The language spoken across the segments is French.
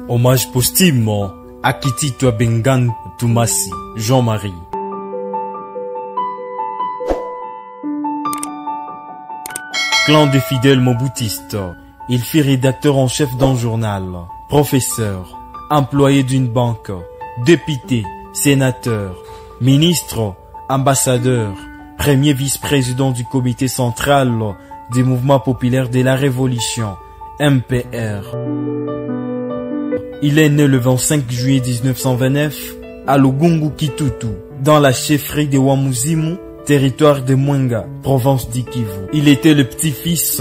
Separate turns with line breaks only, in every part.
Hommage posthume à Kititwa Bengan Toumassi, Jean-Marie. Clan des fidèles moboutistes, il fut rédacteur en chef d'un journal, professeur, employé d'une banque, député, sénateur, ministre, ambassadeur, premier vice-président du comité central du mouvement populaire de la Révolution, MPR. Il est né le 25 juillet 1929 à Lugungu Kitutu, dans la chefferie de Wamuzimu, territoire de Mwenga, province d'Ikivu. Il était le petit-fils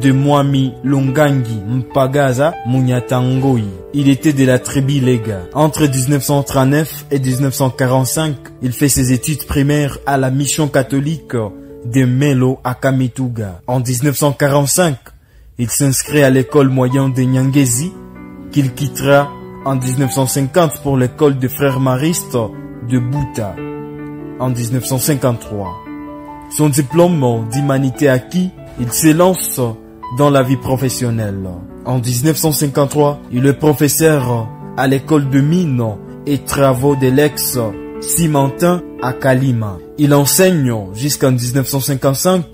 de Mwami Longangi Mpagaza Munyatangoi. Il était de la tribu Lega. Entre 1939 et 1945, il fait ses études primaires à la mission catholique de Melo à Kamituga. En 1945, il s'inscrit à l'école moyenne de Nyangezi, qu'il quittera en 1950 pour l'école des frères maristes de Bouta en 1953. Son diplôme d'humanité acquis, il s'élance dans la vie professionnelle. En 1953, il est professeur à l'école de mines et travaux de l'ex-cimentin à Kalima. Il enseigne jusqu'en 1955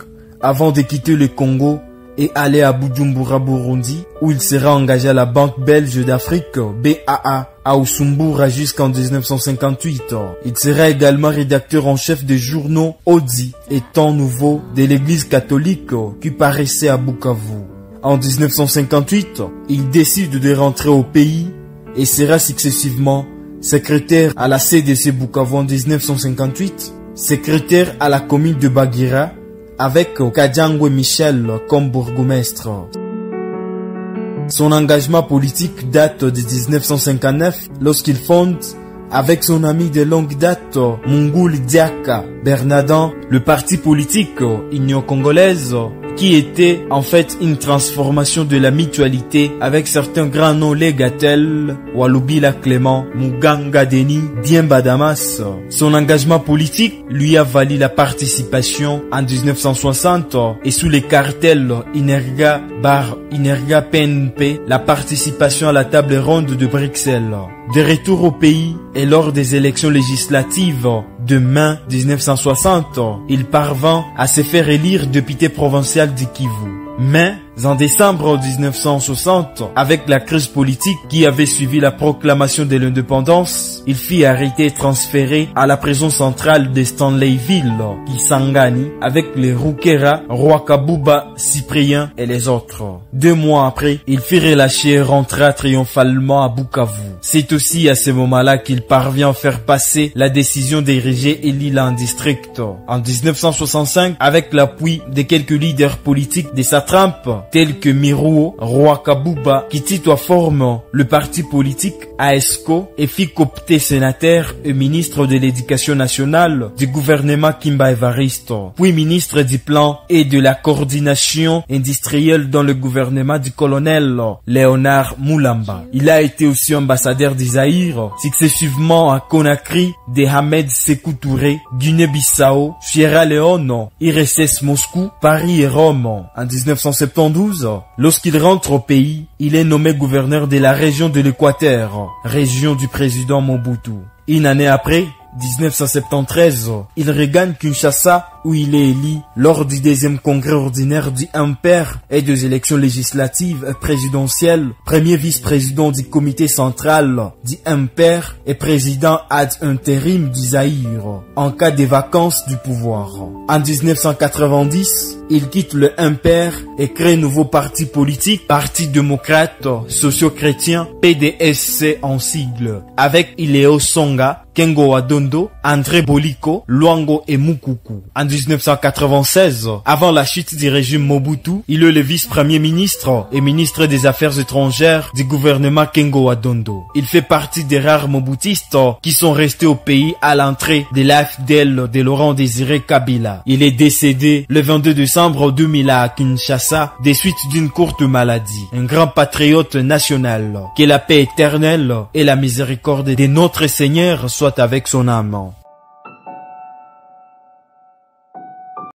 avant de quitter le Congo et aller à Bujumbura, Burundi, où il sera engagé à la Banque belge d'Afrique, BAA, à Usumbura jusqu'en 1958. Il sera également rédacteur en chef des journaux Odi et Temps Nouveau de l'église catholique qui paraissait à Bukavu. En 1958, il décide de rentrer au pays et sera successivement secrétaire à la CDC Bukavu en 1958, secrétaire à la commune de Bagira, avec Kajangwe Michel comme bourgmestre. Son engagement politique date de 1959 lorsqu'il fonde avec son ami de longue date Munguli Diaka Bernadan le parti politique Union Congolaise, qui était en fait une transformation de la mutualité avec certains grands noms légatels, Walubila Clément, Muganga Deni, Diemba Damas. Son engagement politique lui a valu la participation en 1960 et sous les cartels Inerga bar Inerga PNP, la participation à la table ronde de Bruxelles. De retour au pays et lors des élections législatives de mai 1960, il parvint à se faire élire député provincial du Kivu. Mais en décembre 1960, avec la crise politique qui avait suivi la proclamation de l'indépendance, il fut arrêté et transféré à la prison centrale de Stanleyville, Kisangani, avec les Rukera, Rwakabuba, Cyprien et les autres. 2 mois après, il fut relâché et rentra triomphalement à Bukavu. C'est aussi à ce moment-là qu'il parvient à faire passer la décision d'ériger Elila en district. En 1965, avec l'appui de quelques leaders politiques de sa trempe, tels que Miruo, Rwakabuba, Kititwa forme le parti politique AESCO et fit coopter sénateur et ministre de l'éducation nationale du gouvernement Kimba Evaristo, puis ministre du plan et de la coordination industrielle dans le gouvernement du colonel Léonard Moulamba. Il a été aussi ambassadeur du Zaïre, successivement à Conakry, de Ahmed Sékou Touré, Guinée-Bissau, Sierra Leone, IRSS Moscou, Paris et Rome. En 1972, lorsqu'il rentre au pays, il est nommé gouverneur de la région de l'Équateur, région du président Mobutu. Une année après, 1973, il regagne Kinshasa où il est élu lors du 2e congrès ordinaire du MPR et des élections législatives et présidentielles, premier vice-président du comité central du MPR et président ad intérim du Zaïre en cas de vacances du pouvoir. En 1990, il quitte le MPR et crée un nouveau parti politique, Parti démocrate socio-chrétien, PDSC en sigle, avec Ileo Songa, Kengo Wadondo, André Boliko, Luango et Mukuku. En 1996, avant la chute du régime Mobutu, il est le vice-premier ministre et ministre des Affaires étrangères du gouvernement Kengo Wadondo. Il fait partie des rares moboutistes qui sont restés au pays à l'entrée de l'AFDL de Laurent Désiré Kabila. Il est décédé le 22 décembre 2000 à Kinshasa des suites d'une courte maladie. Un grand patriote national. Que la paix éternelle et la miséricorde de notre Seigneur soient avec son âme.